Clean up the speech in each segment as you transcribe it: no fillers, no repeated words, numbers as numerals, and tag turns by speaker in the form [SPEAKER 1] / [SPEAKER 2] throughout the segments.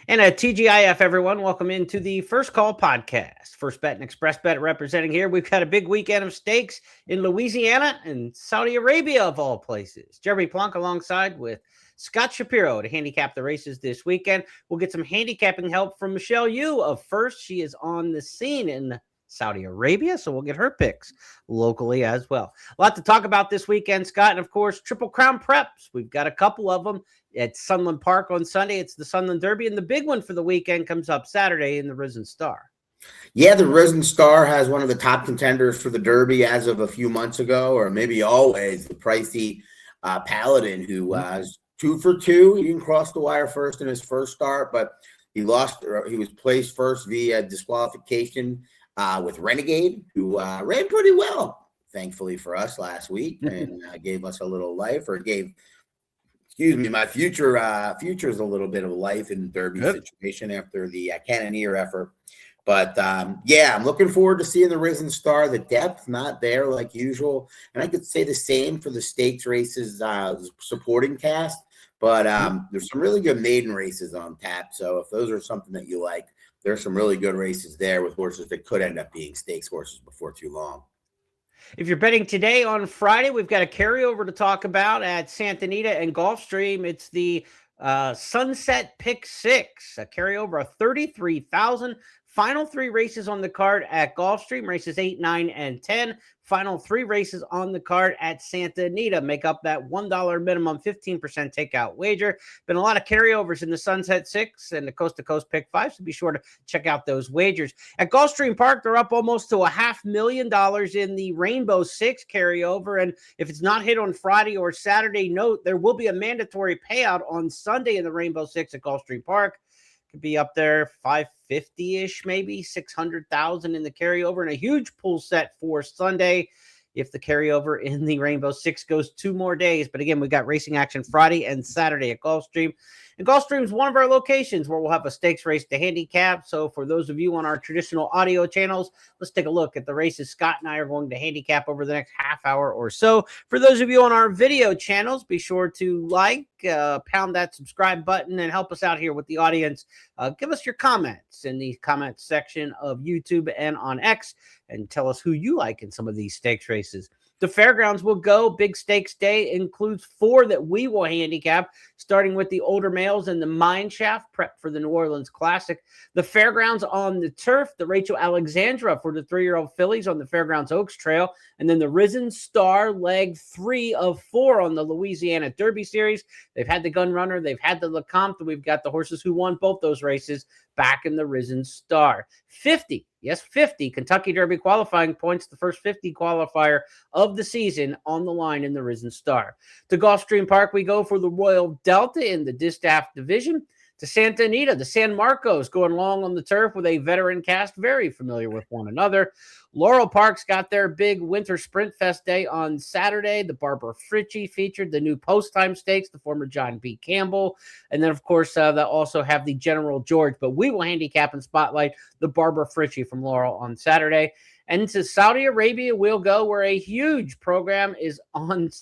[SPEAKER 1] And a TGIF, everyone. Welcome into the First Call podcast. First Bet and Xpressbet representing here. We've got a big weekend of stakes in Louisiana and Saudi Arabia, of all places. Jeremy Plonk alongside with Scott Shapiro to handicap the races this weekend. We'll get some handicapping help from Michelle Yu of First. She is on the scene in Saudi Arabia, so we'll get her picks locally as well. A lot to talk about this weekend, Scott, and of course, Triple Crown preps. We've got a couple of them at Sunland Park on Sunday. It's the Sunland Derby, and the big one for the weekend comes up Saturday in the Risen Star.
[SPEAKER 2] Yeah, the Risen Star has one of the top contenders for the Derby as of a few months ago, or maybe always, the pricey Paladin, who was 2 for 2. He didn't cross the wire first in his first start, but he lost. He was placed first via disqualification with Renegade, who ran pretty well, thankfully for us last week, and gave us a little life, or gave, my future's a little bit of life in the Derby situation after the Cannoneer effort. But yeah, I'm looking forward to seeing the Risen Star. The depth not there like usual, and I could say the same for the stakes races supporting cast. But there's some really good maiden races on tap. So if those are something that you like, there's some really good races there with horses that could end up being stakes horses before too long.
[SPEAKER 1] If you're betting today on Friday, we've got a carryover to talk about at Santa Anita and Gulfstream. It's the Sunset Pick 6, a carryover of $33,000. Final 3 races on the card at Gulfstream, races 8, 9, and 10. Final 3 races on the card at Santa Anita make up that $1 minimum 15% takeout wager. Been a lot of carryovers in the Sunset 6 and the Coast to Coast Pick 5, so be sure to check out those wagers. At Gulfstream Park, they're up almost to $500,000 in the Rainbow 6 carryover, and if it's not hit on Friday or Saturday, note there will be a mandatory payout on Sunday in the Rainbow 6 at Gulfstream Park. Could be up there 550-ish, maybe 600,000 in the carryover, and a huge pool set for Sunday if the carryover in the Rainbow 6 goes 2 more days. But again, we got racing action Friday and Saturday at Gulfstream. And Gulfstream is one of our locations where we'll have a stakes race to handicap. So for those of you on our traditional audio channels, let's take a look at the races Scott and I are going to handicap over the next half hour or so. For those of you on our video channels, be sure to pound that subscribe button and help us out here with the audience. Give us your comments in the comments section of YouTube and on X, and tell us who you like in some of these stakes races. The fairgrounds will go. Big Stakes Day includes 4 that we will handicap, starting with the older males and the Mine Shaft prep for the New Orleans Classic. The fairgrounds on the turf, the Rachel Alexandra for the 3-year-old fillies on the Fairgrounds Oaks Trail, and then the Risen Star leg 3 of 4 on the Louisiana Derby Series. They've had the Gun Runner, they've had the LeCompte, and we've got the horses who won both those races back in the Risen Star. 50 Kentucky Derby qualifying points, the first 50 qualifier of the season on the line in the Risen Star. To Gulfstream Park we go for the Royal Delta in the Distaff Division. To Santa Anita, the San Marcos going long on the turf with a veteran cast very familiar with one another. Laurel Park's got their big winter sprint fest day on Saturday. The Barbara Fritchie featured the new post time stakes, the former John B. Campbell. And then, of course, they'll also have the General George. But we will handicap and spotlight the Barbara Fritchie from Laurel on Saturday. And to Saudi Arabia we'll go, where a huge program is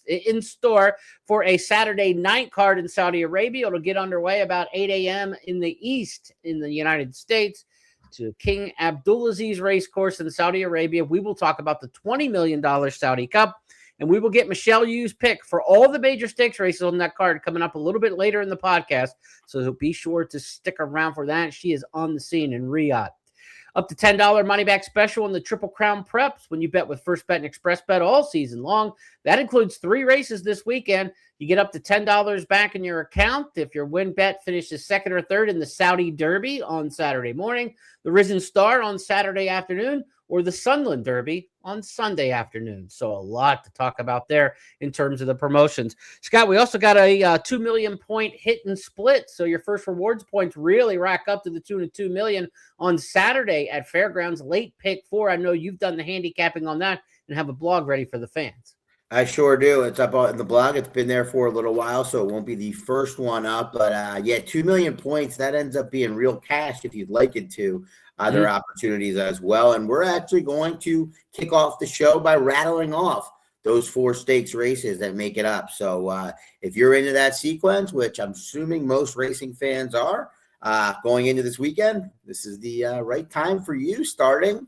[SPEAKER 1] in store for a Saturday night card in Saudi Arabia. It'll get underway about 8 a.m. in the east in the United States to King Abdulaziz Racecourse in Saudi Arabia. We will talk about the $20 million Saudi Cup, and we will get Michelle Yu's pick for all the major stakes races on that card coming up a little bit later in the podcast. So be sure to stick around for that. She is on the scene in Riyadh. Up to $10 money back special in the Triple Crown preps when you bet with First Bet and Xpressbet all season long. That includes 3 races this weekend. You get up to $10 back in your account if your win bet finishes 2nd or 3rd in the Saudi Derby on Saturday morning, the Risen Star on Saturday afternoon, or the Sunland Derby on Sunday afternoon. So a lot to talk about there in terms of the promotions. Scott, we also got a 2 million point hit and split. So your first rewards points really rack up to the tune of 2 million on Saturday at Fairgrounds. Late pick 4. I know you've done the handicapping on that and have a blog ready for the fans.
[SPEAKER 2] I sure do. It's up on the blog. It's been there for a little while, so it won't be the first one up. But yeah, 2 million points, that ends up being real cash if you'd like it to. Other opportunities as well. And we're actually going to kick off the show by rattling off those 4 stakes races that make it up. So if you're into that sequence, which I'm assuming most racing fans are, going into this weekend, this is the right time for you, starting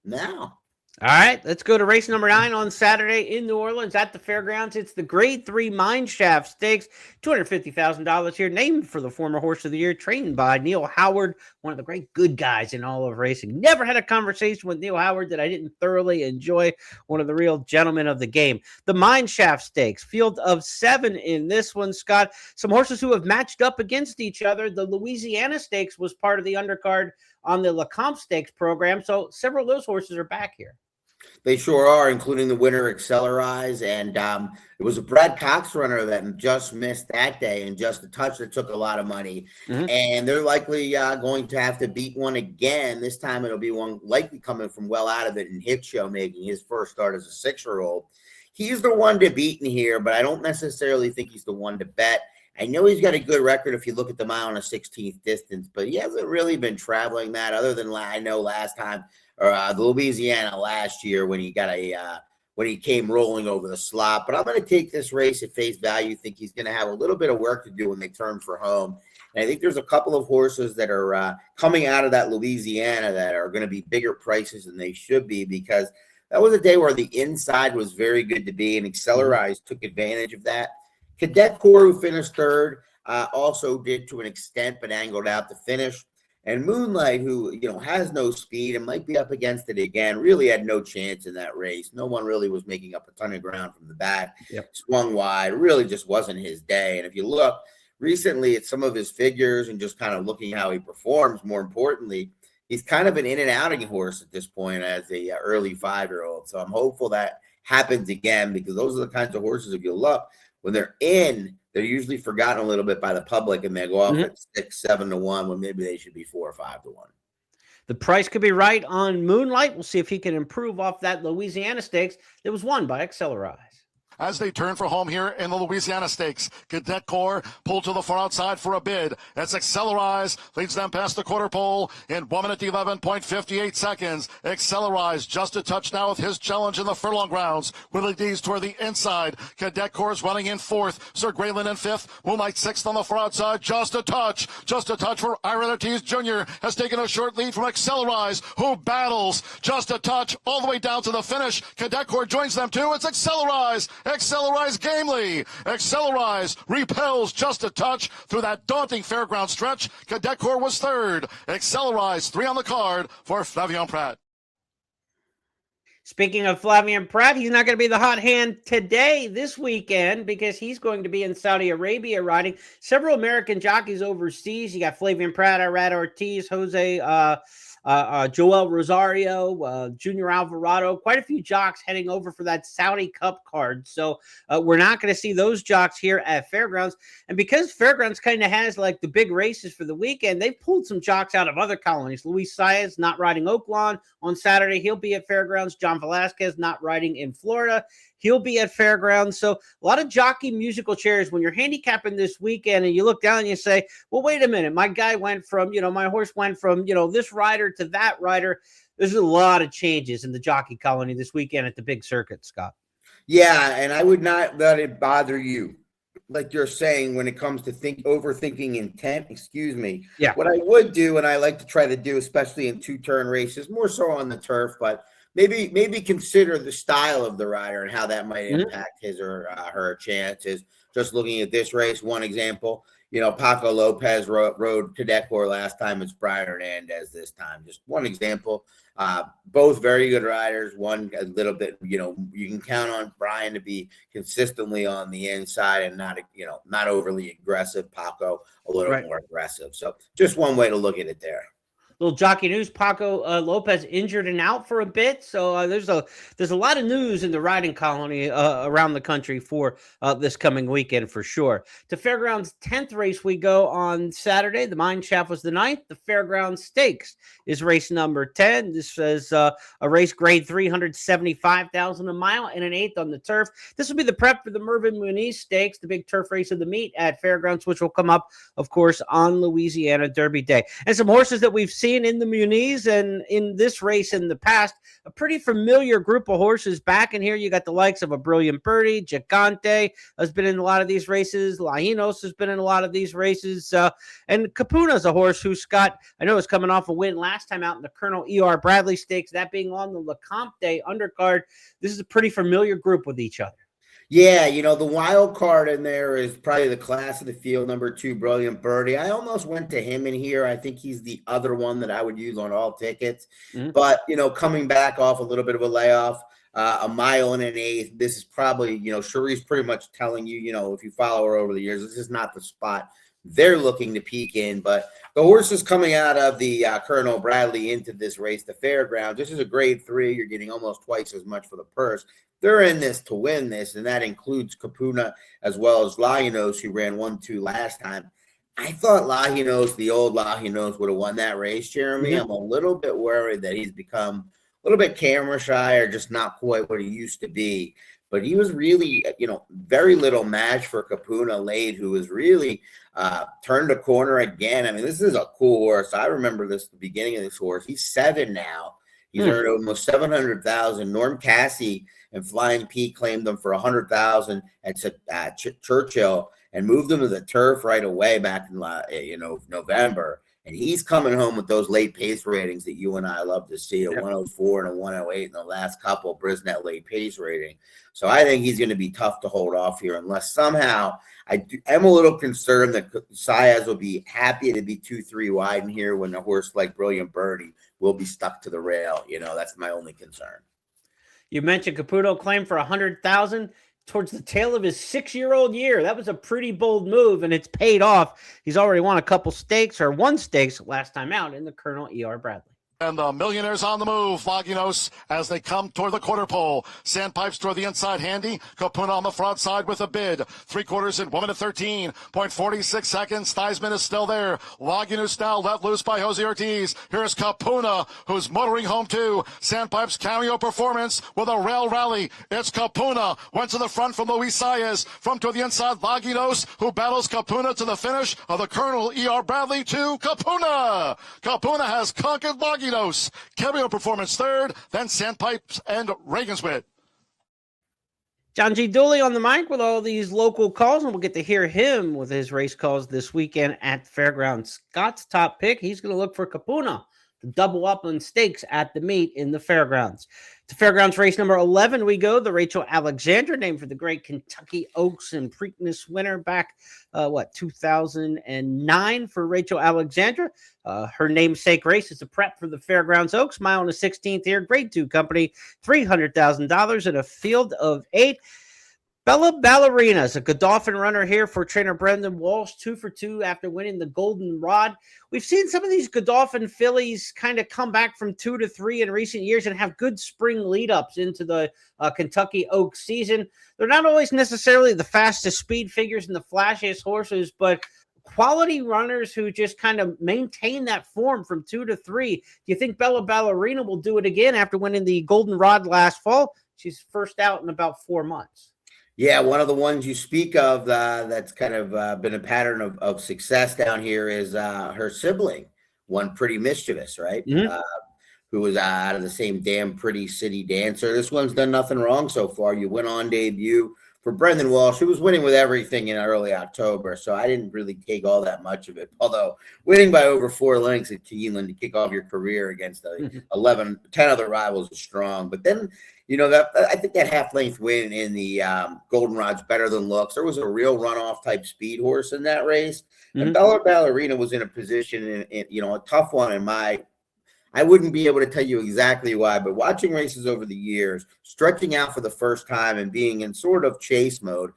[SPEAKER 2] now.
[SPEAKER 1] All right, let's go to race number 9 on Saturday in New Orleans at the fairgrounds. It's the Grade 3 Mine Shaft Stakes, $250,000 here, named for the former Horse of the Year, trained by Neil Howard, one of the great good guys in all of racing. Never had a conversation with Neil Howard that I didn't thoroughly enjoy, one of the real gentlemen of the game. The Mine Shaft Stakes, field of 7 in this one, Scott. Some horses who have matched up against each other. The Louisiana Stakes was part of the undercard on the Lecomte Stakes program, so several of those horses are back here.
[SPEAKER 2] They sure are, including the winner, Accelerize, and it was a Brad Cox runner that just missed that day, and just a touch that took a lot of money. And they're likely going to have to beat one again. This time it'll be one likely coming from well out of it, and Hit Show making his first start as a 6-year-old. He's the one to beat in here, but I don't necessarily think he's the one to bet. I know he's got a good record if you look at the mile and a 16th distance, but he hasn't really been traveling that, other than I know last time, or the Louisiana last year when he got when he came rolling over the slot. But I'm going to take this race at face value. Think he's going to have a little bit of work to do when they turn for home. And I think there's a couple of horses that are coming out of that Louisiana that are going to be bigger prices than they should be, because that was a day where the inside was very good to be, and Accelerize took advantage of that. Cadet Corps, who finished third, also did to an extent, but angled out to finish. And Moonlight, who has no speed and might be up against it again, really had no chance in that race. No one really was making up a ton of ground from the back. Swung wide, really just wasn't his day. And if you look recently at some of his figures and just kind of looking how he performs, more importantly, he's kind of an in and outing horse at this point as a early 5-year-old. So I'm hopeful that happens again, because those are the kinds of horses, if you look, when they're in, they're usually forgotten a little bit by the public, and they go off at 6-7 to 1 when maybe they should be 4 or 5 to 1.
[SPEAKER 1] The price could be right on Moonlight. We'll see if he can improve off that Louisiana Stakes that was won by Accelerize.
[SPEAKER 3] As they turn for home here in the Louisiana Stakes, Cadet Corps pulled to the far outside for a bid. As Accelerize leads them past the quarter pole in 1 minute 11.58 seconds. Accelerize just a touch now with his challenge in the furlong grounds. Willie D's toward the inside. Cadet Corps running in 4th. Sir Grayland in 5th. Moonlight 6th on the far outside. Just a touch. Just a touch for Ira Ortiz Jr. has taken a short lead from Accelerize, who battles just a touch all the way down to the finish. Cadet Corps joins them too. It's Accelerize. Accelerize gamely. Accelerize repels just a touch through that daunting fairground stretch. Cadet Corps was 3rd. Accelerize 3 on the card for Flavien Prat.
[SPEAKER 1] Speaking of Flavien Prat, he's not going to be the hot hand this weekend, because he's going to be in Saudi Arabia riding several American jockeys overseas. You got Flavien Prat, Ira Ortiz, Jose Joel Rosario, Junior Alvarado, quite a few jocks heading over for that Saudi Cup card. So we're not going to see those jocks here at Fairgrounds. And because Fairgrounds kind of has like the big races for the weekend, they've pulled some jocks out of other colonies. Luis Saez not riding Oaklawn on Saturday. He'll be at Fairgrounds. John Velasquez not riding in Florida. He'll be at Fairgrounds. So a lot of jockey musical chairs when you're handicapping this weekend, and you look down and you say, well, wait a minute. My guy went from, my horse went from, this rider to that rider. There's a lot of changes in the jockey colony this weekend at the big circuit, Scott.
[SPEAKER 2] Yeah, and I would not let it bother you, like you're saying, when it comes to overthinking intent.
[SPEAKER 1] Yeah.
[SPEAKER 2] What I would do, and I like to try to do, especially in 2-turn races, more so on the turf, but maybe consider the style of the rider and how that might impact his or her chances. Just looking at this race, one example, Paco Lopez rode Cadet Corps last time. It's Brian Hernandez this time. Just one example. Both very good riders. One a little bit, you can count on Brian to be consistently on the inside and not overly aggressive. Paco a little more aggressive. So just one way to look at it there.
[SPEAKER 1] Little jockey news: Paco Lopez injured and out for a bit. So there's a lot of news in the riding colony around the country for this coming weekend for sure. To Fairgrounds 10th race we go on Saturday. The Mine Shaft was the 9th. The Fairgrounds Stakes is race number 10. This is a race grade 375,000 a mile and an 1/8 on the turf. This will be the prep for the Mervyn Muniz Stakes, the big turf race of the meet at Fairgrounds, which will come up, of course, on Louisiana Derby Day. And some horses that we've seen seen in the Muniz and in this race in the past. A pretty familiar group of horses back in here. You got the likes of a Brilliant Birdie, Gigante has been in a lot of these races. Lajinos has been in a lot of these races. And Capuna's a horse who, Scott, I know is coming off a win last time out in the Colonel E.R. Bradley Stakes, that being on the Lecomte undercard. This is a pretty familiar group with each other.
[SPEAKER 2] Yeah, the wild card in there is probably the class of the field, number 2, Brilliant Birdie. I almost went to him in here. I think he's the other one that I would use on all tickets. But, coming back off a little bit of a layoff, a mile and an eighth, this is probably, Cherie's pretty much telling you, if you follow her over the years, this is not the spot they're looking to peak in. But the horses coming out of the Colonel Bradley into this race, the Fairgrounds, this is a grade 3. You're getting almost twice as much for the purse. They're in this to win this, and that includes Capuna as well as Lajinos, who ran 1-2 last time. I thought Lajinos, the old Lajinos, would have won that race, Jeremy. I'm a little bit worried that he's become a little bit camera shy or just not quite what he used to be. But he was really, very little match for Capuna late, who was really turned a corner again. I mean, this is a cool horse. I remember this, the beginning of this horse. He's 7 now. He's earned almost $700,000. Norm Cassie and Flying P claimed them for $100,000 at Churchill and moved them to the turf right away back in November. And he's coming home with those late pace ratings that you and I love to see, a 104 and a 108 in the last couple, Brisnet late pace rating. So I think he's going to be tough to hold off here unless somehow I'm a little concerned that Saez will be happy to be 2-3 wide in here when a horse like Brilliant Birdie will be stuck to the rail. That's my only concern.
[SPEAKER 1] You mentioned Caputo claimed for $100,000 towards the tail of his 6-year-old year. That was a pretty bold move, and it's paid off. He's already won a couple stakes, or 1 stakes last time out in the Colonel E.R. Bradley.
[SPEAKER 3] And the Millionaires on the move. Lajinos as they come toward the quarter pole. Sandpipes toward the inside handy. Capuna on the front side with a bid. 3/4 in 1 minute 13.46 seconds. Theismann is still there. Lajinos now let loose by Jose Ortiz. Here's Capuna, who's motoring home too. Sandpipes cameo performance with a rail rally. It's Capuna. Went to the front from Luis Saez. From to the inside, Lajinos, who battles Capuna to the finish of the Colonel E.R. Bradley to Capuna. Capuna has conquered Lajinos. Cameo performance third, then Sandpipes and Regenswit.
[SPEAKER 1] John G. Dooley on the mic with all these local calls, and we'll get to hear him with his race calls this weekend at the Fairgrounds. Scott's top pick, he's going to look for Capuna to double up on stakes at the meet in the Fairgrounds. To Fairgrounds race number 11 we go, the Rachel Alexandra, named for the great Kentucky Oaks and Preakness winner back, 2009 for Rachel Alexandra. Her namesake race is a prep for the Fairgrounds Oaks, mile and a 16th here, grade 2 company, $300,000 in a field of 8. Bella Ballerina is a Godolphin runner here for trainer Brendan Walsh, 2 for 2 after winning the Golden Rod. We've seen some of these Godolphin fillies kind of come back from 2 to 3 in recent years and have good spring lead-ups into the Kentucky Oaks season. They're not always necessarily the fastest speed figures and the flashiest horses, but quality runners who just kind of maintain that form from 2 to 3. Do you think Bella Ballerina will do it again after winning the Golden Rod last fall? She's first out in about 4 months.
[SPEAKER 2] Yeah, one of the ones you speak of that's kind of been a pattern of success down here is her sibling, one Pretty Mischievous, right? Who was out of the same damn Pretty City Dancer. This one's done nothing wrong so far. You went on debut for Brendan Walsh, who was winning with everything in early October, so I didn't really take all that much of it. Although winning by over 4 lengths at Keeneland to kick off your career against 10 other rivals is strong. But then, I think that half-length win in the Golden Rod's better than looks. There was a real runoff type speed horse in that race, and Bella Ballerina was in a position, a tough one in my. I wouldn't be able to tell you exactly why, but watching races over the years, stretching out for the first time and being in sort of chase mode,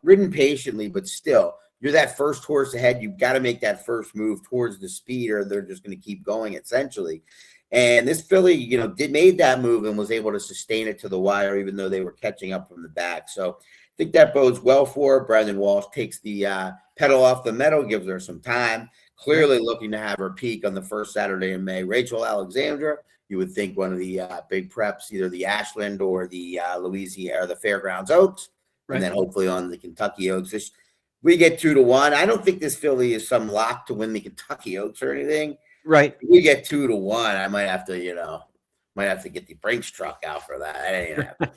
[SPEAKER 2] ridden patiently, but still, you're that first horse ahead. You've got to make that first move towards the speed or they're just going to keep going essentially. And this filly, made that move and was able to sustain it to the wire, even though they were catching up from the back. So I think that bodes well for her. Brendan Walsh takes the pedal off the metal, gives her some time. Clearly looking to have her peak on the first Saturday in May. Rachel Alexandra, you would think one of the big preps, either the Ashland or the Louisiana or the Fairgrounds Oaks, and then hopefully on the Kentucky Oaks. We get 2 to 1. I don't think this filly is some lock to win the Kentucky Oaks or anything,
[SPEAKER 1] Right.
[SPEAKER 2] If we get 2-1, I might have to, get the Brinks truck out for that. That ain't gonna happen.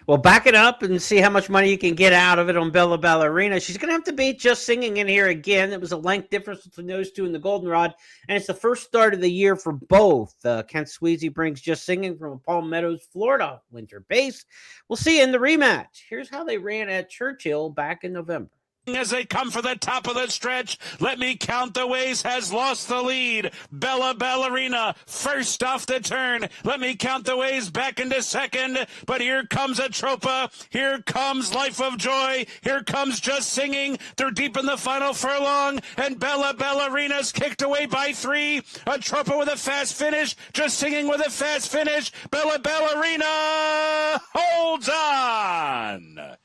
[SPEAKER 1] Well, back it up and see how much money you can get out of it on Bella Ballerina. She's going to have to beat Just Singing in here again. It was a length difference between those two in the Goldenrod, and it's the first start of the year for both. Kent Sweezy brings Just Singing from Palm Meadows, Florida, winter base. We'll see you in the rematch. Here's how they ran at Churchill back in November.
[SPEAKER 4] As they come for the top of the stretch, Let Me Count the Ways has lost the lead. Bella Ballerina first off the turn. Let Me Count the Ways back into second. But here comes Atropa. Here comes Life of Joy. Here comes Just Singing. They're deep in the final furlong. And Bella Ballerina's kicked away by 3. Atropa with a fast finish. Just Singing with a fast finish. Bella Ballerina holds on.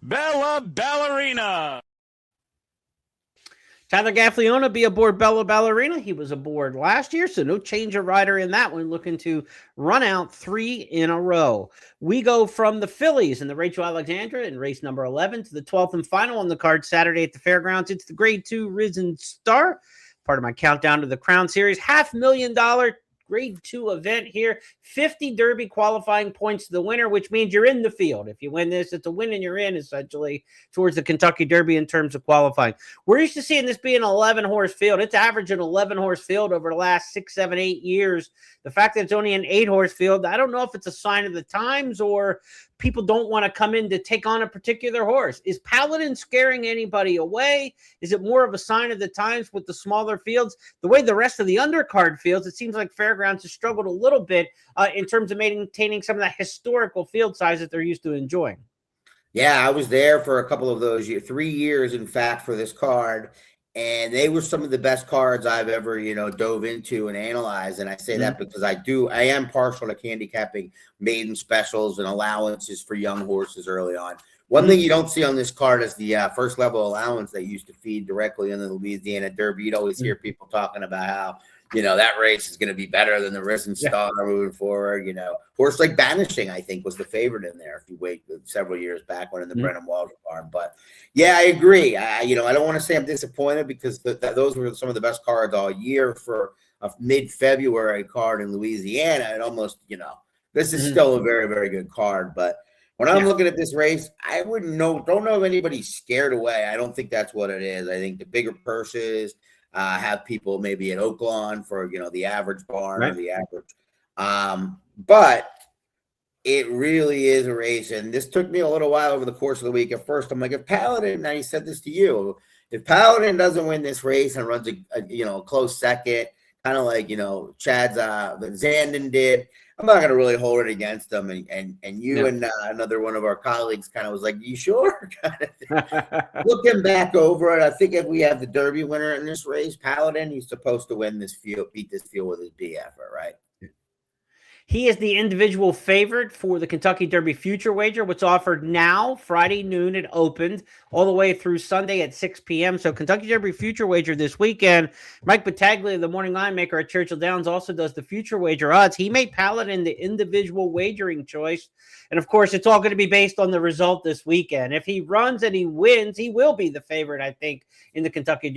[SPEAKER 4] Bella Ballerina.
[SPEAKER 1] Tyler Gaffleona be aboard Bella Ballerina. He was aboard last year, so no change of rider in that one, looking to run out 3 in a row. We go from the fillies and the Rachel Alexandra in race number 11 to the 12th and final on the card Saturday at the fairgrounds. It's the Grade 2 Risen Star, part of my countdown to the Crown Series. $500,000 Grade 2 event here. 50 Derby qualifying points to the winner, which means you're in the field. If you win this, it's a win and you're in, essentially, towards the Kentucky Derby in terms of qualifying. We're used to seeing this be an 11-horse field. It's averaging an 11-horse field over the last 6, 7, 8 years. The fact that it's only an 8-horse field, I don't know if it's a sign of the times or people don't want to come in to take on a particular horse. Is Paladin scaring anybody away? Is it more of a sign of the times with the smaller fields? The way the rest of the undercard fields, it seems like Fairgrounds has struggled a little bit in terms of maintaining some of that historical field size that they're used to enjoying.
[SPEAKER 2] Yeah, I was there for a couple of those years, 3 years, in fact, for this card. And they were some of the best cards I've ever, dove into and analyzed. And I say that because I am partial to handicapping maiden specials and allowances for young horses early on. One thing you don't see on this card is the first level allowance they used to feed directly in the Louisiana Derby. You'd always hear people talking about how, that race is going to be better than the Risen Star moving forward. Horse like Banishing, I think, was the favorite in there if you wait several years back when in the Brennan Walsh farm. But yeah, I agree. I don't want to say I'm disappointed because those were some of the best cards all year for a mid-February card in Louisiana. And almost, this is still a very, very good card. But when I'm looking at this race, I don't know if anybody's scared away. I don't think that's what it is. I think the bigger purses have people maybe at Oaklawn for, the average barn or the average. But it really is a race. And this took me a little while over the course of the week. At first, I'm like, if Paladin, and I said this to you, if Paladin doesn't win this race and runs a close second, kind of like, Chad's Zandon did, I'm not going to really hold it against them. And you and another one of our colleagues kind of was like, you sure? Looking back over it, I think if we have the Derby winner in this race, Paladin, he's supposed to win this field, beat this field with his B effort, right?
[SPEAKER 1] He is the individual favorite for the Kentucky Derby Future Wager, which offered now, Friday noon. It opened all the way through Sunday at 6 p.m. So Kentucky Derby Future Wager this weekend. Mike Battaglia, the morning line maker at Churchill Downs, also does the Future Wager odds. He made Paladin the individual wagering choice. And, of course, it's all going to be based on the result this weekend. If he runs and he wins, he will be the favorite, I think, in the Kentucky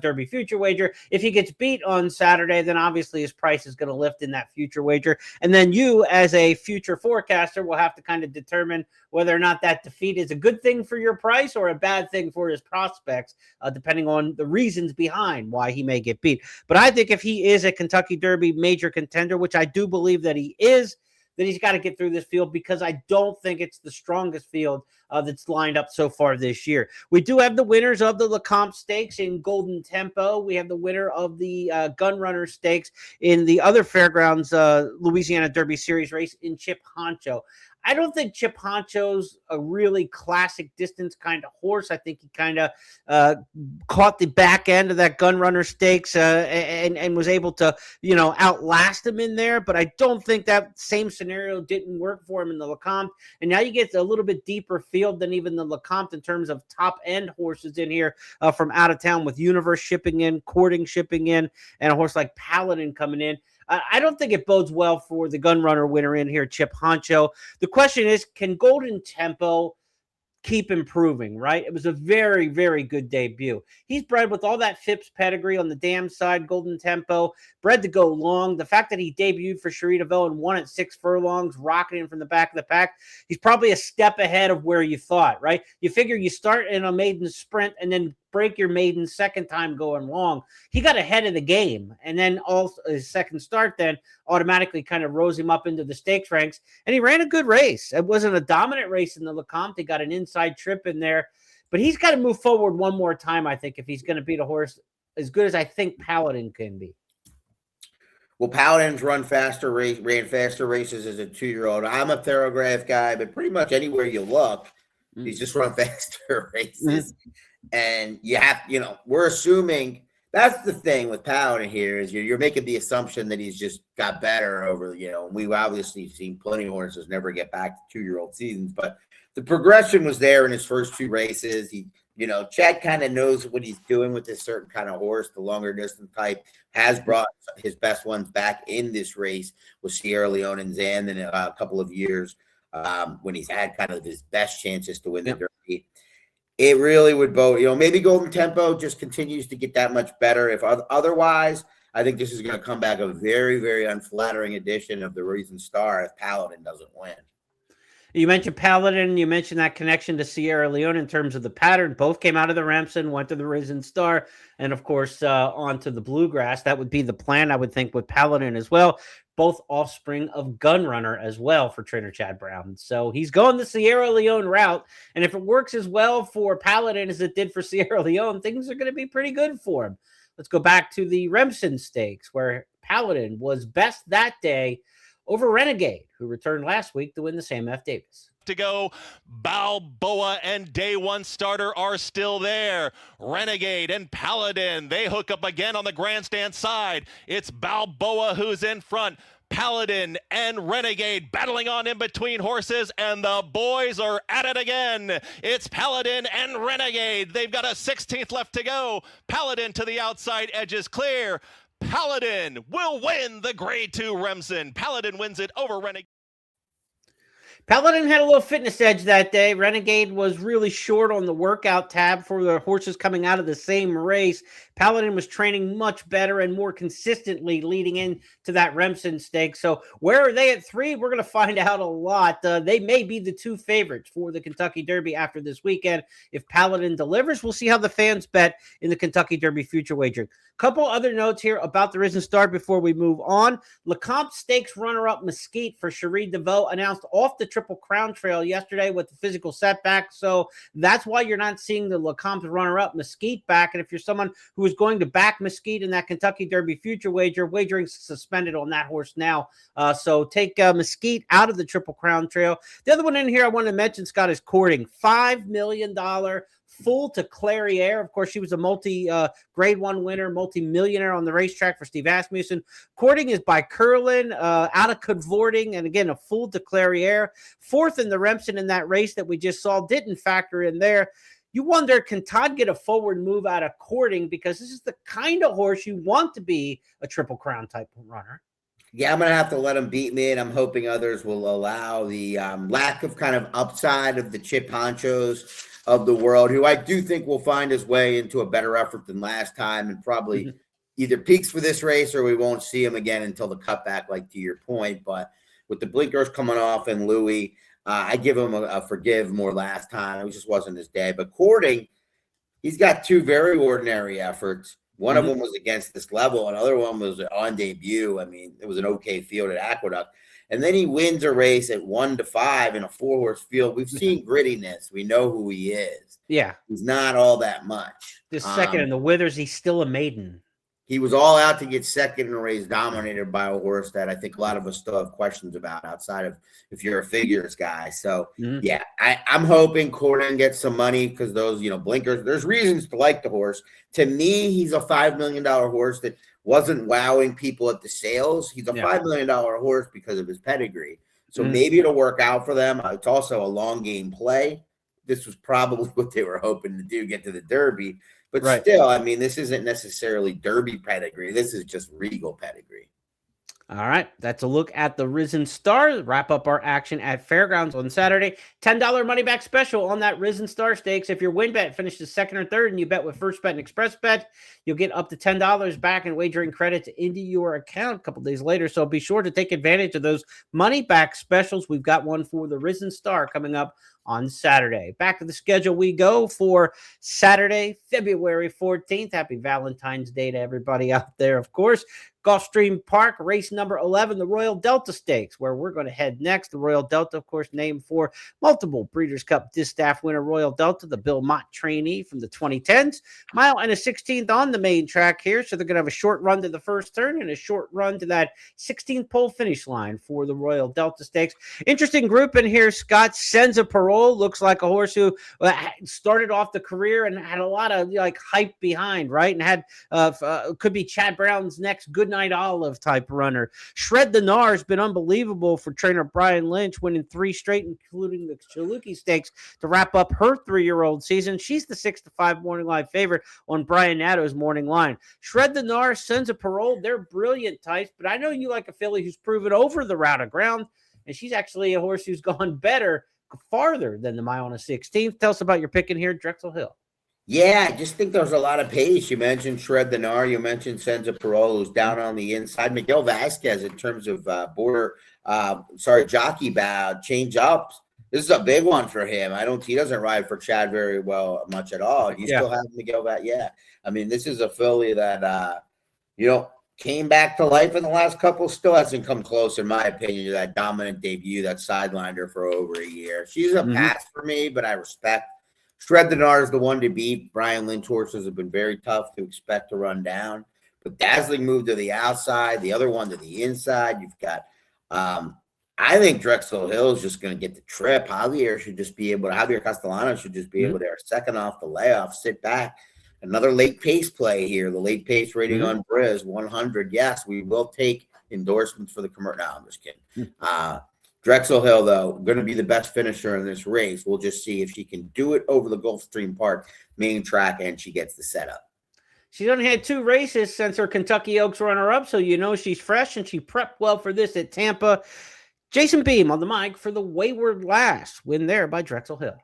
[SPEAKER 1] Derby Future Wager. If he gets beat on Saturday, then obviously his price is going to lift in that Future Wager. And then you, as a future forecaster, will have to kind of determine whether or not that defeat is a good thing for your price or a bad thing for his prospects, depending on the reasons behind why he may get beat. But I think if he is a Kentucky Derby major contender, which I do believe that he is, then he's got to get through this field because I don't think it's the strongest field that's lined up so far this year. We do have the winners of the Lecomte Stakes in Golden Tempo. We have the winner of the Gunrunner Stakes in the other Fairgrounds Louisiana Derby Series race in Chip Honcho. I don't think Chip Honcho's a really classic distance kind of horse. I think he kind of caught the back end of that Gunrunner Stakes and was able to, outlast him in there. But I don't think that same scenario didn't work for him in the Lecomte. And now you get a little bit deeper field than even the Lecomte in terms of top-end horses in here from out of town with Universe shipping in, Courting shipping in, and a horse like Paladin coming in. I don't think it bodes well for the Gunrunner winner in here, Chip Honcho. The question is, can Golden Tempo keep improving, right? It was a very, very good debut. He's bred with all that Phipps pedigree on the dam side, golden tempo, bred to go long. The fact that he debuted for Shapiro and won at 6 furlongs, rocketing from the back of the pack, he's probably a step ahead of where you thought, right? You figure you start in a maiden sprint and then break your maiden second time going long. He got ahead of the game, and then also his second start then automatically kind of rose him up into the stakes ranks, and he ran a good race. It wasn't a dominant race in the Lecomte. He got an inside trip in there, but he's got to move forward one more time, I think, if he's going to beat a horse as good as I think Paladin can be.
[SPEAKER 2] Well, Paladin's ran faster races as a 2-year-old. I'm a Thorograph guy, but pretty much anywhere you look, he's just run faster races. And you have, we're assuming that's the thing with Paladin here is you're making the assumption that he's just got better over, we've obviously seen plenty of horses never get back to 2-year-old seasons, but the progression was there in his first 2 races. He, Chad kind of knows what he's doing with this certain kind of horse, the longer distance type, has brought his best ones back in this race with Sierra Leone and Zan in a couple of years when he's had kind of his best chances to win the Derby. It really would bode, maybe Golden Tempo just continues to get that much better. If otherwise, I think this is going to come back a very, very unflattering edition of the Risen Star if Paladin doesn't win.
[SPEAKER 1] You mentioned Paladin. You mentioned that connection to Sierra Leone in terms of the pattern. Both came out of the Remsen, went to the Risen Star, and, of course, onto the Bluegrass. That would be the plan, I would think, with Paladin as well. Both offspring of Gunrunner as well for trainer Chad Brown. So he's going the Sierra Leone route. And if it works as well for Paladin as it did for Sierra Leone, things are going to be pretty good for him. Let's go back to the Remsen Stakes, where Paladin was best that day over Renegade, who returned last week to win the Sam F. Davis.
[SPEAKER 5] To go, Balboa and Day One Starter are still there. Renegade and Paladin, they hook up again on the grandstand side. It's Balboa who's in front. Paladin and Renegade battling on in between horses, and the boys are at it again. It's Paladin and Renegade. They've got a 16th left to go. Paladin to the outside edge is clear. Paladin will win the Grade 2 Remsen. Paladin wins it over Renegade.
[SPEAKER 1] Paladin had a little fitness edge that day. Renegade was really short on the workout tab for the horses coming out of the same race. Paladin was training much better and more consistently leading into that Remsen stake. So where are they at 3? We're going to find out a lot. They may be the 2 favorites for the Kentucky Derby after this weekend. If Paladin delivers, we'll see how the fans bet in the Kentucky Derby future wagering. Couple other notes here about the Risen Star before we move on. Lecomte Stakes runner-up Mesquite for Cherie DeVoe announced off the Triple Crown Trail yesterday with the physical setback. So that's why you're not seeing the Lecomte runner-up Mesquite back. And if you're someone who is going to back Mesquite in that Kentucky Derby future wagering suspended on that horse now. So take Mesquite out of the Triple Crown Trail. The other one in here I want to mention, Scott, is Courting. $5 million full to Clairiere. Of course, she was a grade 1 winner, multi-millionaire on the racetrack for Steve Asmussen. Courting is by Curlin, out of Cudvorting, and again, a full to Clairiere. 4th in the Remsen in that race that we just saw, didn't factor in there. You wonder, can Todd get a forward move out of Courting? Because this is the kind of horse you want to be a Triple Crown type of runner.
[SPEAKER 2] Yeah, I'm going to have to let him beat me, and I'm hoping others will allow the lack of kind of upside of the Chip Honchos of the world, who I do think will find his way into a better effort than last time and probably either peaks for this race or we won't see him again until the cutback, like to your point. But with the blinkers coming off and Louis, I give him a forgive more last time. It just wasn't his day. But Courting, he's got 2 very ordinary efforts. One of them was against this level. Another one was on debut. I mean, it was an okay field at Aqueduct. And then he wins a race at 1-5 in a 4-horse field. We've seen grittiness. We know who he is.
[SPEAKER 1] Yeah.
[SPEAKER 2] He's not all that much.
[SPEAKER 1] This second in the Withers, he's still a maiden.
[SPEAKER 2] He was all out to get second in a race dominated by a horse that I think a lot of us still have questions about outside of if you're a figures guy. So, yeah, I'm hoping Courting gets some money because those, blinkers, there's reasons to like the horse. To me, he's a $5 million horse that wasn't wowing people at the sales. He's a $5 million horse because of his pedigree. So maybe it'll work out for them. It's also a long game play. This was probably what they were hoping to do, get to the Derby. But still, I mean, this isn't necessarily Derby pedigree. This is just Regal pedigree.
[SPEAKER 1] All right, that's a look at the Risen Star. Wrap up our action at Fairgrounds on Saturday. $10 money back special on that Risen Star stakes. If your win bet finishes second or third and you bet with First Bet and Xpressbet, you'll get up to $10 back in wagering credits into your account a couple days later. So be sure to take advantage of those money back specials. We've got one for the Risen Star coming up on Saturday. Back to the schedule we go for Saturday, February 14th. Happy Valentine's Day to everybody out there, of course. Gulfstream Park, race number 11, the Royal Delta Stakes, where we're going to head next. The Royal Delta, of course, named for multiple Breeders' Cup Distaff winner Royal Delta, the Bill Mott trainee from the 2010s. Mile and a 16th on the main track here, so they're going to have a short run to the first turn and a short run to that 16th pole finish line for the Royal Delta Stakes. Interesting group in here, Scott. Senza Parole looks like a horse who started off the career and had a lot of hype behind, right? And had could be Chad Brown's next Good Night Olive type runner. Shred the Gnar has been unbelievable for trainer Brian Lynch, winning 3 straight, including the Chaluki Stakes, to wrap up her 3-year-old season. She's the 6-5 morning line favorite on Brian Natto's morning line. Shred the Gnar, Senza Parole, they're brilliant types, but I know you like a filly who's proven over the route of ground, and she's actually a horse who's gone better farther than the mile and a 16th. Tell us about your pick in here, Drexel Hill.
[SPEAKER 2] Yeah, I just think there's a lot of pace. You mentioned Shred the Gnar. You mentioned Senza Parole, who's down on the inside. Miguel Vasquez, in terms of jockey bow, change ups. This is a big one for him. He doesn't ride for Chad very well much at all. You still have Miguel Vasquez. Yeah. I mean, this is a filly that, came back to life in the last couple, still hasn't come close, in my opinion, to that dominant debut that sidelined her for over a year. She's a pass for me, but I respect. Shred the Gnar is the one to beat. Brian Lynch horses have been very tough to expect to run down. But Dazzling move to the outside, the other one to the inside. You've got, I think Drexel Hill is just going to get the trip. Javier Castellano should just be able to, second off the layoff, sit back. Another late pace play here. The late pace rating on Briz, 100. Yes, we will take endorsements for the commercial. No, I'm just kidding. Drexel Hill, though, going to be the best finisher in this race. We'll just see if she can do it over the Gulfstream Park main track and she gets the setup.
[SPEAKER 1] She's only had 2 races since her Kentucky Oaks runner-up, so she's fresh and she prepped well for this at Tampa. Jason Beam on the mic for the Wayward Lass. Win there by Drexel Hill.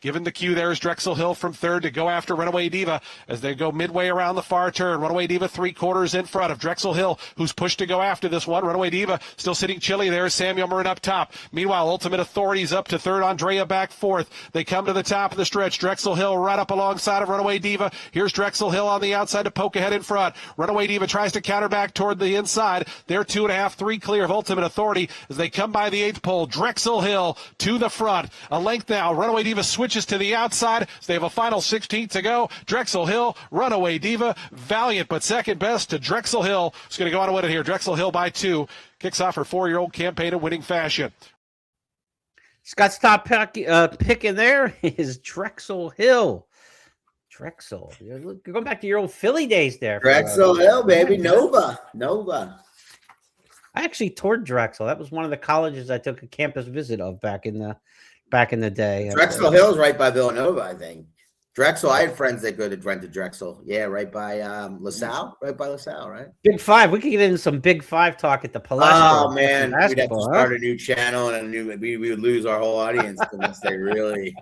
[SPEAKER 6] Given the cue there is Drexel Hill from third to go after Runaway Diva as they go midway around the far turn. Runaway Diva 3/4 in front of Drexel Hill, who's pushed to go after this one. Runaway Diva still sitting chilly there. Samuel Marin up top. Meanwhile, Ultimate Authority's up to third. Andrea back fourth. They come to the top of the stretch. Drexel Hill right up alongside of Runaway Diva. Here's Drexel Hill on the outside to poke ahead in front. Runaway Diva tries to counter back toward the inside. They're 2.5, 3 clear of Ultimate Authority as they come by the 8th pole. Drexel Hill to the front. A length now. Runaway Diva switches to the outside. So they have a final 16th to go. Drexel Hill, Runaway Diva, Valiant, but second best to Drexel Hill. Who's going to go on to win it here. Drexel Hill by 2. Kicks off her 4-year-old campaign in winning fashion.
[SPEAKER 1] Scott's top pick in there is Drexel Hill. Drexel. You're going back to your old Philly days there.
[SPEAKER 2] Drexel Hill, baby. Nova.
[SPEAKER 1] I actually toured Drexel. That was one of the colleges I took a campus visit of back in the day.
[SPEAKER 2] Drexel Hill is right by Villanova, I think. Drexel, I had friends that went to Drexel. Yeah, right by LaSalle. Right by LaSalle, right?
[SPEAKER 1] Big Five. We could get into some Big Five talk at the Palestra.
[SPEAKER 2] Oh, man. We'd have to start a new channel and we would lose our whole audience unless they really...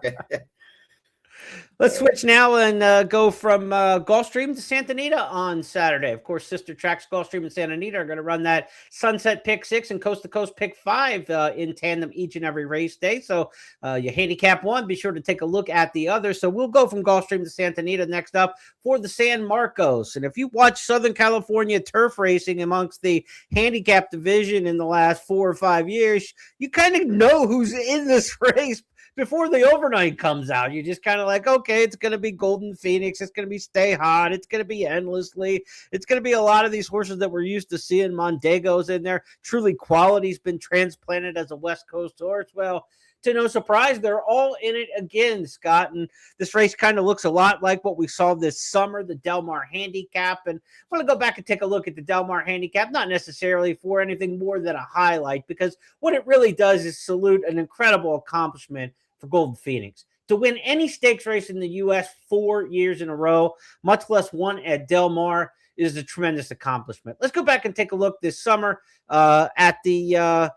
[SPEAKER 1] Let's switch now and go from Gulfstream to Santa Anita on Saturday. Of course, sister tracks Gulfstream and Santa Anita are going to run that Sunset Pick 6 and Coast to Coast Pick 5 in tandem each and every race day. So you handicap one, be sure to take a look at the other. So we'll go from Gulfstream to Santa Anita next up for the San Marcos. And if you watch Southern California turf racing amongst the handicap division in the last 4 or 5 years, you kind of know who's in this race before the overnight comes out. You're just kind of like, okay, it's going to be Golden Phoenix. It's going to be Stay Hot. It's going to be Endlessly. It's going to be a lot of these horses that we're used to seeing. Mondego's in there. Truly Quality's been transplanted as a West Coast horse. Well, to no surprise, they're all in it again, Scott. And this race kind of looks a lot like what we saw this summer, the Del Mar Handicap. And I want to go back and take a look at the Del Mar Handicap, not necessarily for anything more than a highlight, because what it really does is salute an incredible accomplishment for Golden Phoenix. to win any stakes race in the U.S. 4 years in a row, much less one at Del Mar, is a tremendous accomplishment. Let's go back and take a look this summer at the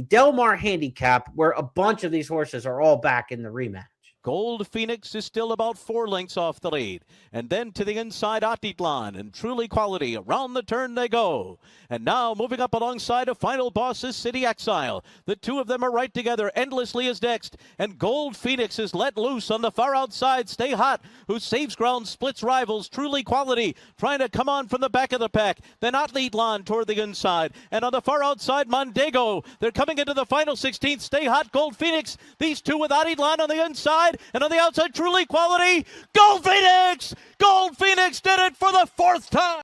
[SPEAKER 1] Del Mar handicap, where a bunch of these horses are all back in the rematch.
[SPEAKER 7] Gold Phoenix is still about 4 lengths off the lead. And then to the inside, Atitlan and Truly Quality. Around the turn they go. And now moving up alongside a final boss is City Exile. The two of them are right together. Endlessly is next. And Gold Phoenix is let loose on the far outside. Stay Hot, who saves ground, splits rivals. Truly Quality trying to come on from the back of the pack. Then Atitlan toward the inside. And on the far outside, Mondego. They're coming into the final 16th. Stay Hot, Gold Phoenix. These two with Atitlan on the inside. And on the outside, Truly Quality. Gold Phoenix! Gold Phoenix did it for the 4th time.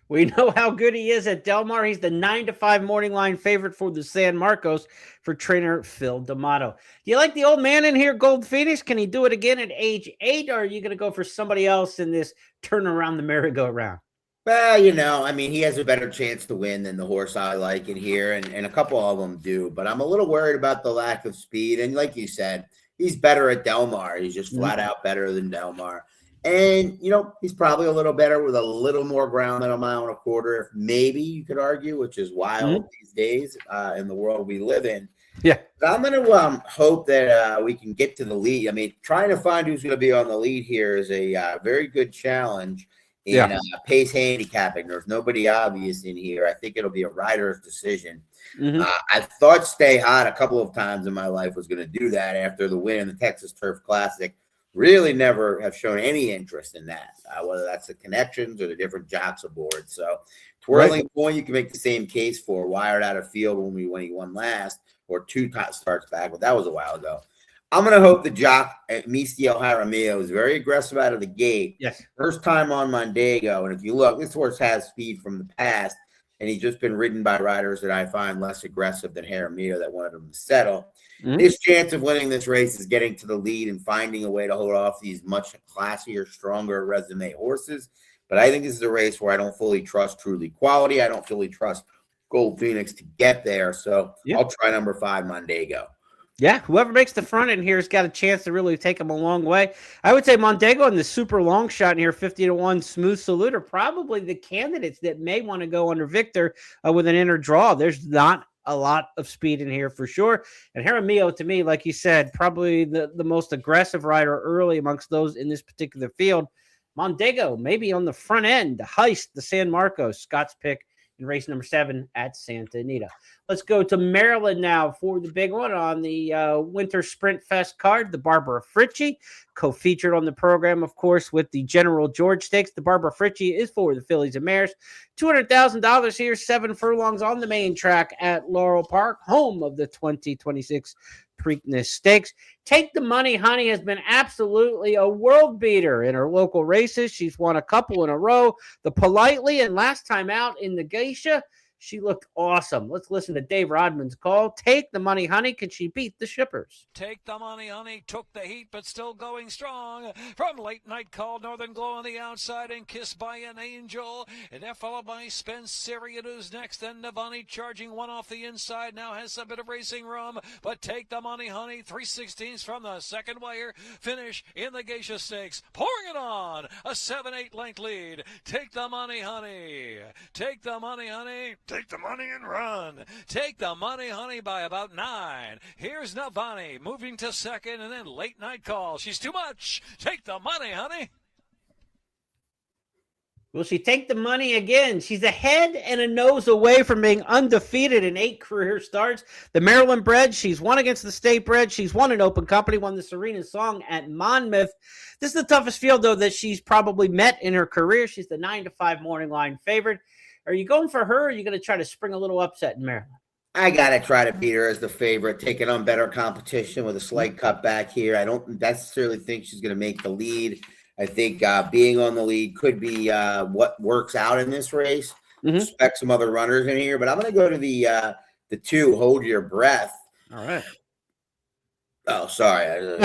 [SPEAKER 1] We know how good he is at Del Mar. He's the 9-5 morning line favorite for the San Marcos for trainer Phil D'Amato. Do you like the old man in here, Gold Phoenix? Can he do it again at age 8, or are you going to go for somebody else in this turn around the merry-go-round?
[SPEAKER 2] Well, I mean, he has a better chance to win than the horse I like in here, and a couple of them do. But I'm a little worried about the lack of speed. And like you said, he's better at Del Mar. He's just flat out better than Del Mar. And, he's probably a little better with a little more ground than a mile and a quarter, maybe you could argue, which is wild these days in the world we live in.
[SPEAKER 1] Yeah.
[SPEAKER 2] But I'm going to hope that we can get to the lead. I mean, trying to find who's going to be on the lead here is a very good challenge in pace handicapping. There's nobody obvious in here. I think it'll be a rider's decision. I thought Stay Hot a couple of times in my life was going to do that after the win in the Texas Turf Classic. Really never have shown any interest in that, whether that's the connections or the different jocks aboard. So Twirling Point, you can make the same case for. Wired out of field when he won last, or 2 starts back, but that was a while ago. I'm going to hope the jock at Mistiel Jaramillo is very aggressive out of the gate.
[SPEAKER 1] Yes.
[SPEAKER 2] First time on Mondego. And if you look, this horse has speed from the past, and he's just been ridden by riders that I find less aggressive than Jaramillo that wanted him to settle. His chance of winning this race is getting to the lead and finding a way to hold off these much classier, stronger resume horses. But I think this is a race where I don't fully trust Truly Quality. I don't fully trust Gold Phoenix to get there. So I'll try number 5, Mondego.
[SPEAKER 1] Yeah, whoever makes the front end here has got a chance to really take him a long way. I would say Mondego and the super long shot in here, 50-1 Smooth Salute, are probably the candidates that may want to go under Victor with an inner draw. There's not a lot of speed in here for sure. And Jaramillo, to me, like you said, probably the most aggressive rider early amongst those in this particular field. Mondego, maybe on the front end, the heist, the San Marcos, Scott's pick in race number 7 at Santa Anita. Let's go to Maryland now for the big one on the Winter Sprint Fest card, the Barbara Fritchie, co-featured on the program, of course, with the General George Stakes. The Barbara Fritchie is for the fillies and mares. $200,000 here, 7 furlongs on the main track at Laurel Park, home of the 2026 Preakness Stakes. Take the Money Honey has been absolutely a world beater in her local races. She's won a couple in a row. The Politely, and last time out in the Geisha, she looked awesome. Let's listen to Dave Rodman's call. Take the Money Honey. Can she beat the Shippers?
[SPEAKER 8] Take the Money Honey took the heat, but still going strong. From Late Night Call, Northern Glow on the outside, and Kissed by an Angel. And then followed by Spence Syrian, who's next. Then Navani charging one off the inside. Now has a bit of racing room. But Take the Money Honey, 3/16 from the second wire. Finish in the Geisha Stakes. Pouring it on. A 7-8 length lead. Take the Money Honey. Take the Money Honey. Take the money and run. Take the Money Honey by about 9. Here's Navani moving to second, and then Late Night Call. She's too much. Take the Money Honey.
[SPEAKER 1] Will she take the money again? She's a head and a nose away from being undefeated in 8 career starts. The Maryland bred, she's won against the state bred. She's won an open company, won the Serena Song at Monmouth. This is the toughest field, though, that she's probably met in her career. She's the 9-5 morning line favorite. Are you going for her, or are you going to try to spring a little upset in Maryland?
[SPEAKER 2] I got to try to beat her as the favorite, taking on better competition with a slight cutback here. I don't necessarily think she's going to make the lead. I think being on the lead could be what works out in this race. Expect some other runners in here, but I'm going to go to the 2, Hold Your Breath.
[SPEAKER 1] All right.
[SPEAKER 2] Oh, sorry.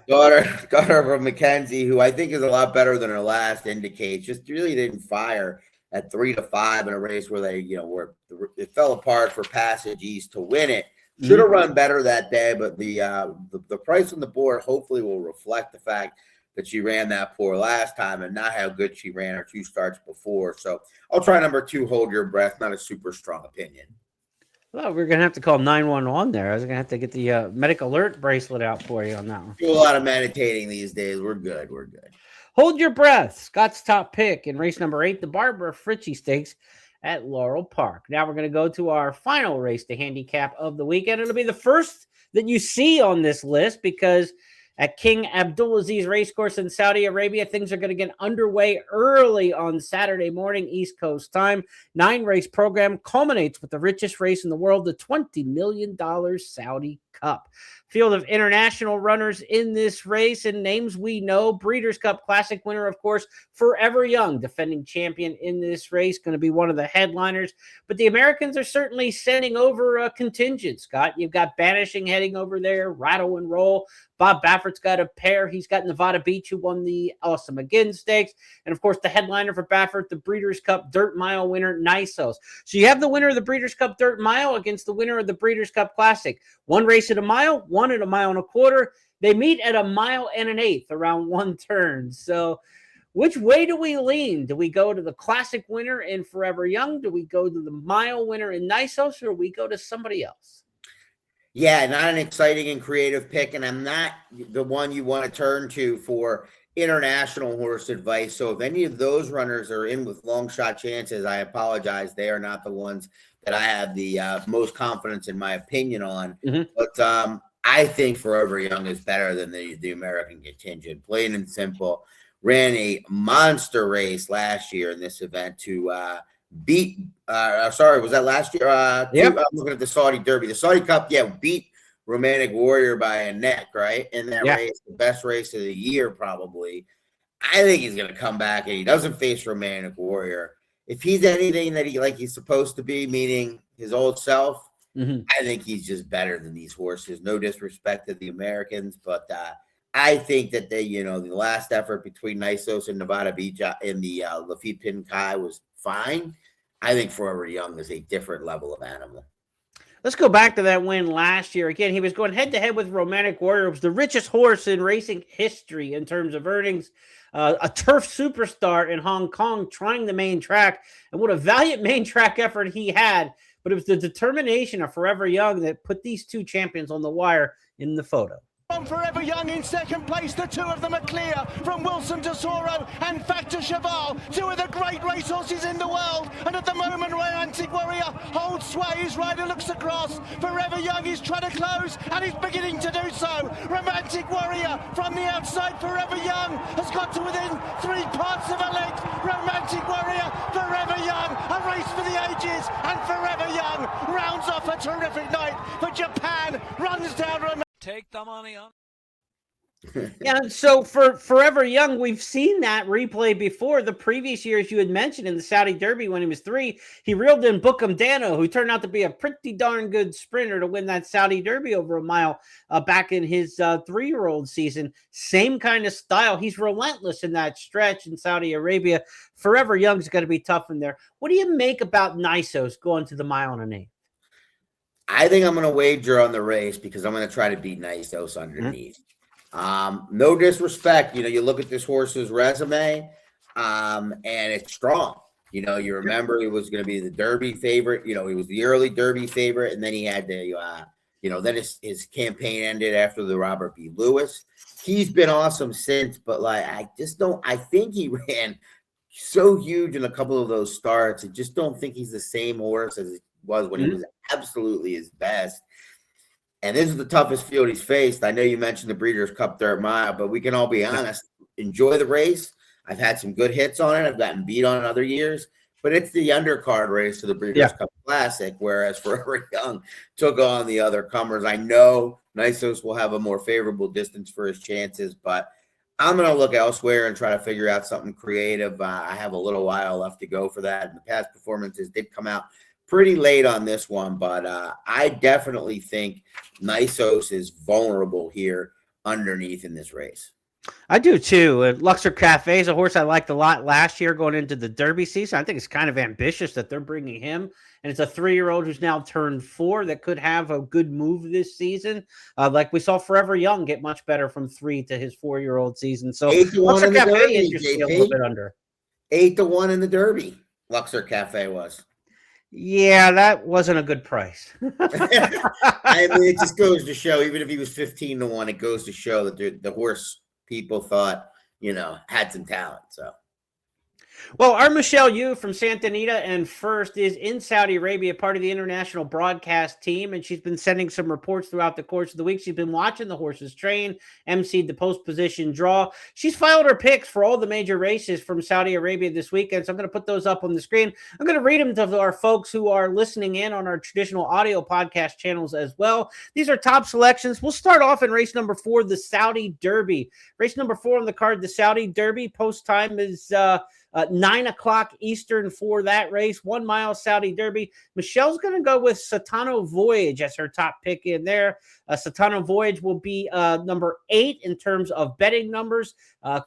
[SPEAKER 2] Daughter from Mackenzie, who I think is a lot better than her last indicates. Just really didn't fire at 3-5 in a race where they, where it fell apart for Passage East to win it. Should have run better that day, but the price on the board hopefully will reflect the fact that she ran that poor last time and not how good she ran her 2 starts before. So I'll try number 2, Hold Your Breath. Not a super strong opinion.
[SPEAKER 1] Well, we're going to have to call 911 there. I was going to have to get the medic alert bracelet out for you on that one.
[SPEAKER 2] Do a lot of meditating these days. We're good. We're good.
[SPEAKER 1] Hold Your Breath. Scott's top pick in race number 8, the Barbara Fritchie Stakes at Laurel Park. Now we're going to go to our final race to handicap of the weekend. It'll be the first that you see on this list because at King Abdulaziz Racecourse in Saudi Arabia, things are going to get underway early on Saturday morning, East Coast time. 9-race program culminates with the richest race in the world, the $20 million Saudi Cup. Field of international runners in this race and names we know. Breeders' Cup Classic winner, of course, Forever Young, defending champion in this race, going to be one of the headliners. But the Americans are certainly sending over a contingent, Scott. You've got Banishing heading over there, Rattle and Roll. Bob Baffert's got a pair. He's got Nevada Beach, who won the Elsa McGinn Stakes. And, of course, the headliner for Baffert, the Breeders' Cup Dirt Mile winner, Nisos. So you have the winner of the Breeders' Cup Dirt Mile against the winner of the Breeders' Cup Classic. One race at a mile, one at a mile and a quarter. They meet at a mile and an eighth around one turn. So which way do we lean? Do we go to the Classic winner in Forever Young? Do we go to the mile winner in Nisos? Or do we go to somebody else?
[SPEAKER 2] Yeah, not an exciting and creative pick, and I'm not the one you want to turn to for international horse advice. So if any of those runners are in with long shot chances, I apologize. They are not the ones that I have the most confidence in my opinion on. But I think Forever Young is better than the American contingent, plain and simple. Ran a monster race last year in this event to beat sorry, was that last year?
[SPEAKER 1] Yep.
[SPEAKER 2] I'm looking at the Saudi Derby. The Saudi Cup, beat Romantic Warrior by a neck, right? In that race, the best race of the year, probably. I think he's gonna come back and he doesn't face Romantic Warrior. If he's anything that he's supposed to be, meaning his old self, I think he's just better than these horses. No disrespect to the Americans, but I think that they, the last effort between Nisos and Nevada Beach in the Lafitte Pin Kai was fine. I think Forever Young is a different level of animal.
[SPEAKER 1] Let's go back to that win last year. Again, he was going head-to-head with Romantic Warrior. It was the richest horse in racing history in terms of earnings. A turf superstar in Hong Kong trying the main track. And what a valiant main track effort he had. But it was the determination of Forever Young that put these two champions on the wire in the photo.
[SPEAKER 9] From Forever Young in second place, the two of them are clear from Wilson to Soro and Factor Cheval, two of the great racehorses in the world. And at the moment, Romantic Warrior holds sway. His rider looks across. Forever Young is trying to close and he's beginning to do so. Romantic Warrior from the outside. Forever Young has got to within 3 parts of a length. Romantic Warrior, Forever Young, a race for the ages, and Forever Young rounds off a terrific night for Japan. Runs down Romantic.
[SPEAKER 8] Take the money on.
[SPEAKER 1] Yeah, so for Forever Young, we've seen that replay before. The previous years you had mentioned in the Saudi Derby when he was 3, he reeled in Bookham Dano, who turned out to be a pretty darn good sprinter to win that Saudi Derby over a mile back in his 3-year-old season. Same kind of style. He's relentless in that stretch in Saudi Arabia. Forever Young's going to be tough in there. What do you make about Nisos going to the mile and an eighth?
[SPEAKER 2] I think I'm going to wager on the race because I'm going to try to beat Nisos underneath. No disrespect. You look at this horse's resume, and it's strong. You remember he was going to be the Derby favorite. He was the early Derby favorite, and then he had to, then his campaign ended after the Robert B. Lewis. He's been awesome since, but I think he ran so huge in a couple of those starts. I just don't think he's the same horse as he was when he was absolutely his best. And this is the toughest field he's faced. I know you mentioned the Breeders' Cup Dirt Mile, but we can all be honest. Enjoy the race. I've had some good hits on it. I've gotten beat on it other years, but it's the undercard race to the Breeders' Cup Classic, whereas Forever Young took on the other comers. I know Nisos will have a more favorable distance for his chances, but I'm going to look elsewhere and try to figure out something creative. I have a little while left to go for that, and the past performances did come out pretty late on this one, but I definitely think Nisos is vulnerable here underneath in this race.
[SPEAKER 1] I do too. Luxor Cafe is a horse I liked a lot last year going into the Derby season. I think it's kind of ambitious that they're bringing him. And it's a 3-year-old who's now turned 4 that could have a good move this season. Like we saw Forever Young get much better from 3 to his 4-year-old season. So
[SPEAKER 2] 8 to 1
[SPEAKER 1] Luxor
[SPEAKER 2] in the
[SPEAKER 1] Cafe
[SPEAKER 2] Derby,
[SPEAKER 1] interests me a
[SPEAKER 2] JP.
[SPEAKER 1] little bit under.
[SPEAKER 2] 8 to 1 in the Derby. Luxor Cafe was.
[SPEAKER 1] Yeah, that wasn't a good price.
[SPEAKER 2] I mean, it just goes to show, even if he was 15 to 1, it goes to show that the horse people thought, had some talent. So.
[SPEAKER 1] Well, our Michelle Yu from Santa Anita and First is in Saudi Arabia, part of the international broadcast team, and she's been sending some reports throughout the course of the week. She's been watching the horses train, emceed the post position draw. She's filed her picks for all the major races from Saudi Arabia this weekend, so I'm going to put those up on the screen. I'm going to read them to our folks who are listening in on our traditional audio podcast channels as well. These are top selections. We'll start off in race number 4, the Saudi Derby. Race number 4 on the card, the Saudi Derby. Post time is 9 o'clock Eastern for that race. 1 mile Saudi Derby. Michelle's going to go with Satano Voyage as her top pick in there. Satano Voyage will be number 8 in terms of betting numbers,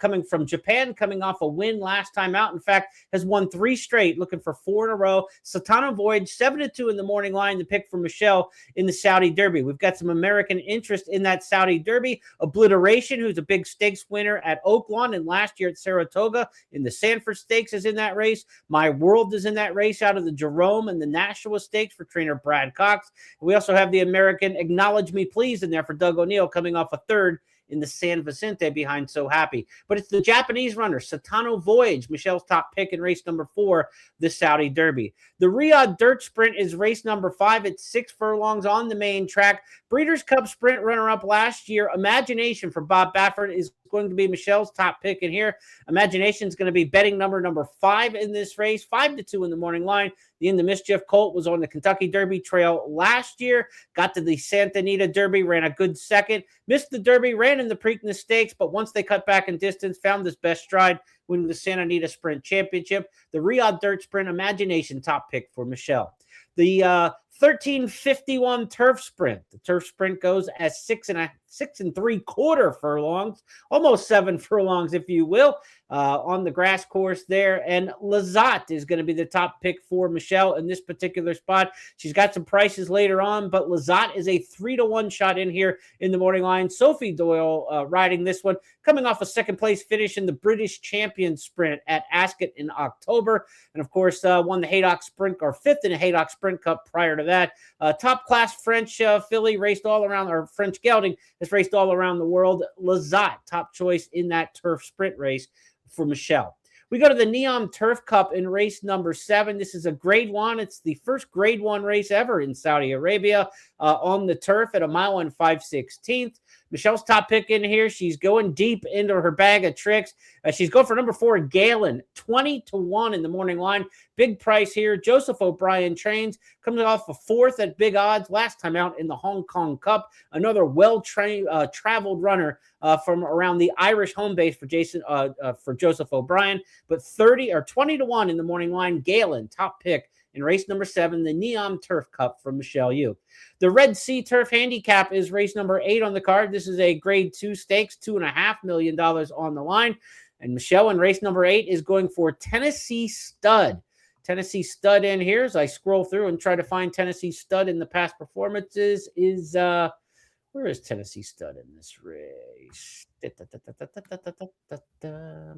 [SPEAKER 1] coming from Japan, coming off a win last time out. In fact, has won 3 straight, looking for 4 in a row. Satano Voyage, 7-2 in the morning line, the pick for Michelle in the Saudi Derby. We've got some American interest in that Saudi Derby. Obliteration, who's a big stakes winner at Oaklawn and last year at Saratoga in the Sanford Stakes, is in that race. My World is in that race out of the Jerome and the Nashua Stakes for trainer Brad Cox. We also have the American Acknowledge Me Please in there for Doug O'Neill, coming off a 3rd in the San Vicente behind So Happy. But it's the Japanese runner, Satano Voyage, Michelle's top pick in race number 4, the Saudi Derby. The Riyadh Dirt Sprint is race number 5 at 6 furlongs on the main track. Breeders' Cup Sprint runner-up last year, Imagination for Bob Baffert, is going to be Michelle's top pick in here. Imagination is going to be betting number 5 in this race, 5-2 in the morning line. The In the Mischief Colt was on the Kentucky Derby trail last year, got to the Santa Anita Derby, ran a good second, missed the Derby, ran in the Preakness Stakes, but once they cut back in distance, found this best stride, winning the Santa Anita Sprint Championship. The Riyadh Dirt Sprint, Imagination, top pick for Michelle. The 1351 Turf Sprint. The Turf Sprint goes as 6 3/4 furlongs, almost 7 furlongs, if you will, on the grass course there. And Lazat is going to be the top pick for Michelle in this particular spot. She's got some prices later on, but Lazat is a 3-1 shot in here in the morning line. Sophie Doyle riding this one, coming off a 2nd place finish in the British Champion Sprint at Ascot in October. And of course, won the Haydock Sprint, or 5th in the Haydock Sprint Cup prior to that. Top class French filly, raced all around, or French gelding, has raced all around the world. Lazat, top choice in that turf sprint race for Michelle. We go to the Neom Turf Cup in race number 7. This is a grade 1. It's the first grade 1 race ever in Saudi Arabia on the turf at 1 mile and 5/16. Michelle's top pick in here. She's going deep into her bag of tricks. She's going for number 4, Galen, 20-1 in the morning line. Big price here. Joseph O'Brien trains, comes off a 4th at big odds last time out in the Hong Kong Cup. Another well-trained, traveled runner from around the Irish home base for Joseph O'Brien. But 20-1 in the morning line. Galen, top pick in race number 7, the Neom Turf Cup from Michelle Yu. The Red Sea Turf Handicap is race number 8 on the card. This is a grade 2 stakes, $2.5 million on the line. And Michelle in race number 8 is going for Tennessee Stud. Tennessee Stud in here, as I scroll through and try to find Tennessee Stud in the past performances, is where is Tennessee Stud in this race? I'm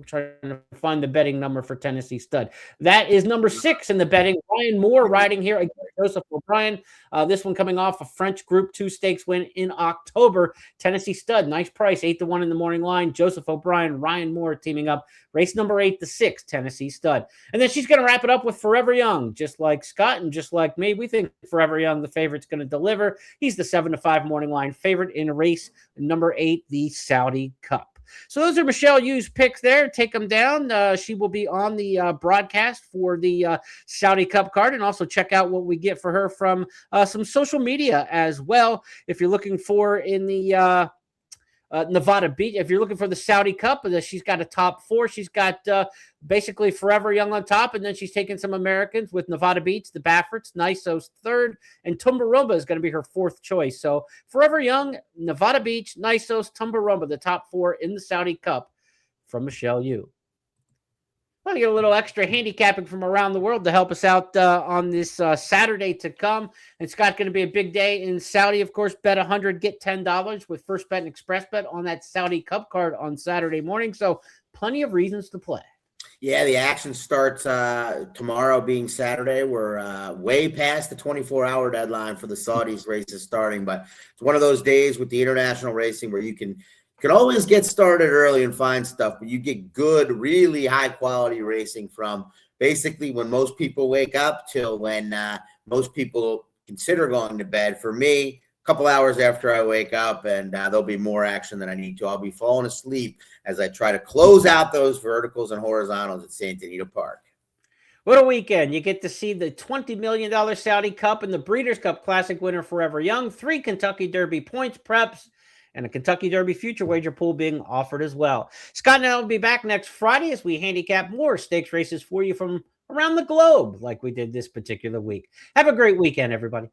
[SPEAKER 1] trying to find the betting number for Tennessee Stud. That is number 6 in the betting. Ryan Moore riding here against Joseph O'Brien. This one coming off a French Group 2 stakes win in October. Tennessee Stud, nice price, 8-1 in the morning line. Joseph O'Brien, Ryan Moore teaming up. Race number 8, the 6, Tennessee Stud. And then she's going to wrap it up with Forever Young. Just like Scott and just like me, we think Forever Young, the favorite's going to deliver. He's the 7-5 morning line favorite in race number 8, the Saudi Cup. So those are Michelle Yu's picks there. Take them down. She will be on the broadcast for the Saudi Cup card, and also check out what we get for her from some social media as well. If you're looking for in the Nevada Beach. If you're looking for the Saudi Cup, she's got a top 4. She's got basically Forever Young on top, and then she's taking some Americans with Nevada Beach, the Bafferts, Niso's 3rd, and Tumbarumba is going to be her 4th choice. So Forever Young, Nevada Beach, Niso's, Tumbarumba, the top 4 in the Saudi Cup from Michelle Yu. I'll get a little extra handicapping from around the world to help us out on this Saturday to come. It's going to be a big day in Saudi. Of course, bet 100, get $10 with first Bet and XpressBet on that Saudi Cup card on Saturday morning. So plenty of reasons to play.
[SPEAKER 2] Yeah, the action starts tomorrow being Saturday. We're way past the 24-hour deadline for the Saudis races starting, but it's one of those days with the international racing where you can always get started early and find stuff, but you get good, really high-quality racing from basically when most people wake up till when most people consider going to bed. For me, a couple hours after I wake up, and there'll be more action than I need to. I'll be falling asleep as I try to close out those verticals and horizontals at Santa Anita Park.
[SPEAKER 1] What a weekend. You get to see the $20 million Saudi Cup and the Breeders' Cup Classic winner Forever Young, 3 Kentucky Derby points preps, and a Kentucky Derby future wager pool being offered as well. Scott and I will be back next Friday as we handicap more stakes races for you from around the globe like we did this particular week. Have a great weekend, everybody.